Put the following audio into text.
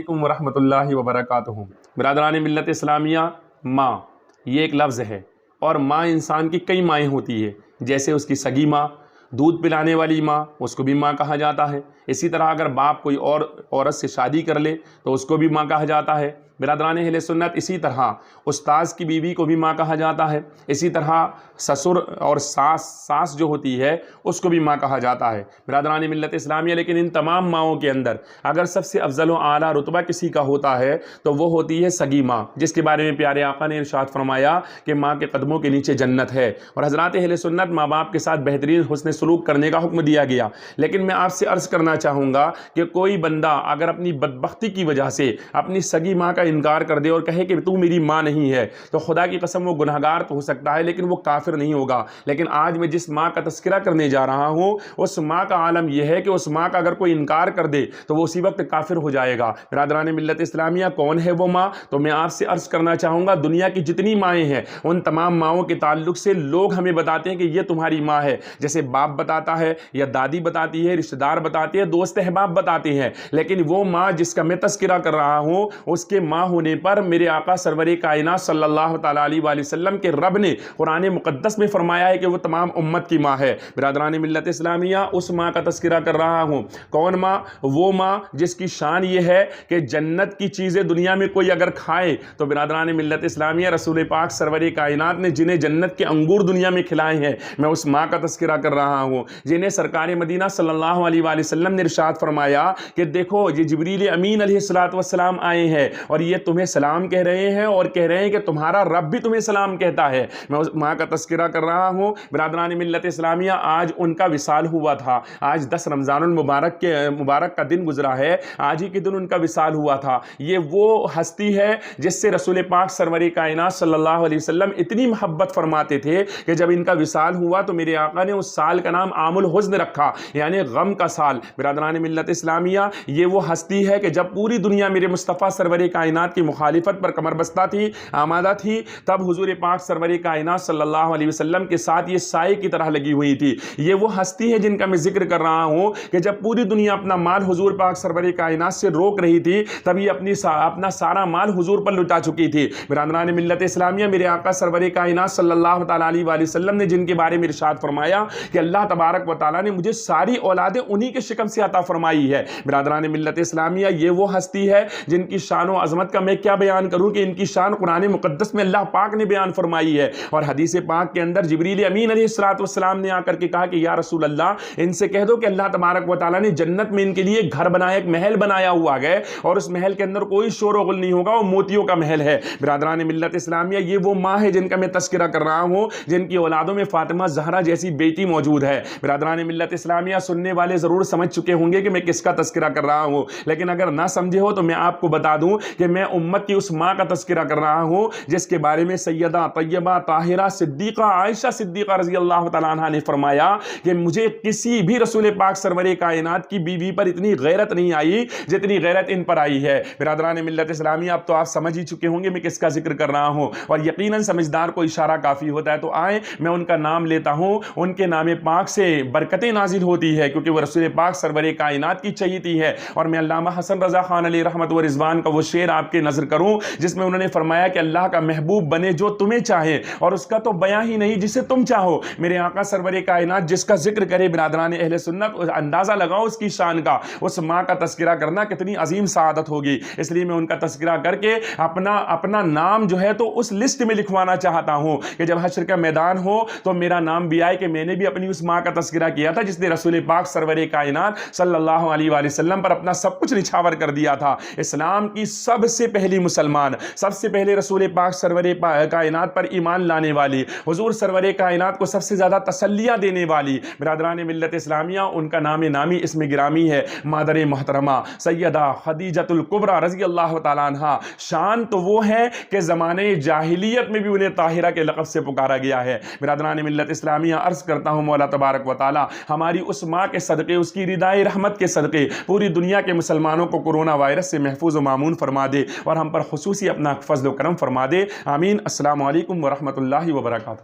علیکم ورحمۃ اللہ وبرکاتہ۔ برادران ملت اسلامیہ، ماں یہ ایک لفظ ہے، اور ماں انسان کی کئی مائیں ہوتی ہے، جیسے اس کی سگی ماں، دودھ پلانے والی ماں، اس کو بھی ماں کہا جاتا ہے۔ اسی طرح اگر باپ کوئی اور عورت سے شادی کر لے تو اس کو بھی ماں کہا جاتا ہے۔ برادران اہل سنت، اسی طرح استاذ کی بیوی کو بھی ماں کہا جاتا ہے۔ اسی طرح سسر اور ساس جو ہوتی ہے اس کو بھی ماں کہا جاتا ہے۔ برادران ملت اسلامیہ، لیکن ان تمام ماؤں کے اندر اگر سب سے افضل و اعلیٰ رتبہ کسی کا ہوتا ہے تو وہ ہوتی ہے سگی ماں، جس کے بارے میں پیارے آقا نے ارشاد فرمایا کہ ماں کے قدموں کے نیچے جنت ہے۔ اور حضرات اہل سنت، ماں باپ کے ساتھ بہترین حسن سلوک کرنے کا حکم دیا گیا، لیکن میں آپ سے عرض کرنا چاہوں گا کہ کوئی بندہ اگر اپنی بدبختی کی وجہ سے اپنی سگی ماں کا انکار کر دے اور کہے کہ تو میری ماں نہیں ہے، تو خدا کی قسم وہ گناہگار تو ہو سکتا ہے لیکن وہ کافر نہیں ہوگا۔ لیکن آج میں جس ماں کا تذکرہ کرنے جا رہا ہوں اس ماں کا عالم یہ ہے کہ اس ماں کا اگر کوئی انکار کر دے تو وہ اسی وقت کافر ہو جائے گا۔ برادران ملت اسلامیہ، کون ہے وہ ماں؟ تو میں آپ سے عرض کرنا چاہوں گا، دنیا کی جتنی مائیں ہیں ان تمام ماؤں کے تعلق سے لوگ ہمیں بتاتے ہیں کہ یہ تمہاری ماں ہے، جیسے باپ بتاتا ہے یا دادی بتاتی ہے، رشتہ دار بتاتے ہیں، دوست احباب بتاتے ہیں۔ لیکن وہ ماں جس کا میں تذکرہ کر رہا ہوں، اس کے ماں ہونے پر میرے آقا سرور کائنات صلی اللہ تعالیٰ علیہ وآلہ وسلم کے رب نے قرآن مقدس میں فرمایا ہے کہ وہ تمام امت کی ماں ہے۔ برادران ملت اسلامیہ، اس ماں کا تذکرہ کر رہا ہوں۔ کون ماں؟ وہ ماں جس کی شان یہ ہے کہ جنت کی چیزیں دنیا میں کوئی اگر کھائے تو برادران ملت اسلامیہ، رسول پاک سرور کائنات نے جنہیں جنت کے انگور دنیا میں کھلائے ہیں، میں اس ماں کا تذکرہ کر رہا ہوں، جنہیں سرکار مدینہ صلی اللہ علیہ وآلہ وسلم نے ارشاد فرمایا کہ دیکھو یہ جبریل امین علیہ السلام آئے ہیں اور یہ تمہیں سلام کہہ رہے ہیں اور کہہ رہے ہیں کہ تمہارا رب بھی تمہیں سلام کہتا ہے۔ میں اس ماں کا تذکرہ کر رہا ہوں۔ برادران ملت اسلامیہ، آج ان کا وصال ہوا تھا، آج 10 رمضان المبارک کا دن گزرا ہے، آج ہی کے دن ان کا وصال ہوا تھا۔ یہ وہ ہستی ہے جس سے رسول پاک سرور کائنات صلی اللہ علیہ وسلم اتنی محبت فرماتے تھے کہ جب ان کا وصال ہوا تو میرے آقا نے اس سال کا نام عام الحزن رکھا، یعنی غم کا سال۔ برادران ملت اسلامیہ، یہ وہ ہستی ہے کہ جب پوری دنیا میرے مصطفیٰ سرور کائنات کی مخالفت پر کمر بستہ تھی، آمادہ تھی، تب حضور پاک سرور کائنات صلی اللہ علیہ وسلم کے ساتھ یہ سائے کی طرح لگی ہوئی تھی۔ یہ وہ ہستی ہے جن کا میں ذکر کر رہا ہوں کہ جب پوری دنیا اپنا مال حضور پاک سرور کائنات سے روک رہی تھی، تب یہ اپنا سارا مال حضور پر لٹا چکی تھی۔ برادران ملت اسلامیہ، میرے آقا سرور کائنات صلی اللہ تعالیٰ علیہ وآلہ وسلم نے جن کے بارے میں ارشاد فرمایا کہ اللہ تبارک و تعالیٰ نے مجھے ساری اولادیں انہی کے شکم سے عطا فرمائی ہے۔ برادران ملت اسلامیہ، یہ وہ ہستی ہے جن کی شان و عظمت کا میں کیا بیان کروں کہ ان کی شان قرآن مقدس میں اللہ پاک نے بیان فرمائی ہے، اور حدیث پاک کے اندر جبریل امین علیہ السلام نے آ کر کے کہا کہ یا رسول اللہ، ان سے کہہ دو کہ اللہ تبارک و تعالیٰ نے جنت میں ان کے لیے ایک گھر بنایا، ایک محل بنایا ہوا ہے، اور اس محل کے اندر کوئی شور و غل نہیں ہوگا، وہ موتیوں کا محل ہے۔ برادران ملت اسلامیہ، یہ وہ ماں ہے جن کا میں تذکرہ کر رہا ہوں، جن کی اولادوں میں فاطمہ زہرا جیسی بیٹی موجود ہے۔ برادران ملت اسلامیہ، سننے والے ضرور سمجھ چکے ہوں گے کہ میں کس کا تذکرہ کر رہا ہوں، لیکن اگر نہ سمجھے ہو تو میں آپ کو بتا دوں کہ میں امت کی اس ماں کا تذکرہ کر رہا ہوں جس کے بارے میں سیدہ طیبہ طاہرہ صدیقہ عائشہ صدیقہ رضی اللہ تعالیٰ عنہ نے فرمایا کہ مجھے کسی بھی رسول پاک سرور کائنات کی بیوی پر اتنی غیرت نہیں آئی جتنی غیرت ان پر آئی ہے۔ برادران ملت اسلامیہ، اب تو آپ سمجھ ہی چکے ہوں گے میں کس کا ذکر کر رہا ہوں، اور یقیناً سمجھدار کو اشارہ کافی ہوتا ہے۔ تو آئیں میں ان کا نام لیتا ہوں، ان کے نام پاک سے برکتیں نازل ہوتی ہے کیونکہ وہ رسول پاک سرور کائنات کی چہیتی ہے۔ اور میں علامہ حسن رضا خان علیہ رحمت و رضوان کا وہ شعر آپ کے نظر کروں جس میں انہوں نے فرمایا کہ اللہ کا محبوب بنے جو تمہیں چاہے، اور اس کا تو بیاں ہی نہیں جسے تم چاہو۔ میرے آقا سرور کائنات جس کا ذکر کرے، برادران اہل سنت، اندازہ لگاؤ اس کی شان کا، اس ماں کا تذکرہ کرنا کتنی عظیم سعادت ہوگی۔ اس لیے میں ان کا تذکرہ کر کے اپنا نام جو ہے تو اس لسٹ میں لکھوانا چاہتا ہوں کہ جب حشر کا میدان ہو تو میرا نام بھی آئے کہ میں نے بھی اپنی اس ماں کا تذکرہ کیا تھا جس نے رسول پاک سرور کائنات صلی اللہ علیہ وآلہ وسلم پر اپنا سب کچھ نچھاور کر دیا تھا۔ اسلام کی سب سے پہلی مسلمان، سب سے پہلے رسول پاک سرور کائنات پر ایمان لانے والی، حضور سرور کائنات کو سب سے زیادہ تسلیاں دینے والی برادران ملت اسلامیہ، ان کا نام نامی اسم گرامی ہے مادر محترمہ سیدہ خدیجۃ الکبریٰ رضی اللہ تعالیٰ عنہا۔ شان تو وہ ہے کہ زمانے جاہلیت میں بھی انہیں طاہرہ کے لقب سے پکارا گیا ہے۔ برادران ملت اسلامیہ، عرض کرتا ہوں مولا تبارک و تعالی ہماری اس ماں کے صدقے، اس کی ردائے رحمت کے صدقے پوری دنیا کے مسلمانوں کو کورونا وائرس سے محفوظ و مامون فرما دے اور ہم پر خصوصی اپنا فضل و کرم فرما دے، آمین۔ السلام علیکم ورحمۃ اللہ وبرکاتہ۔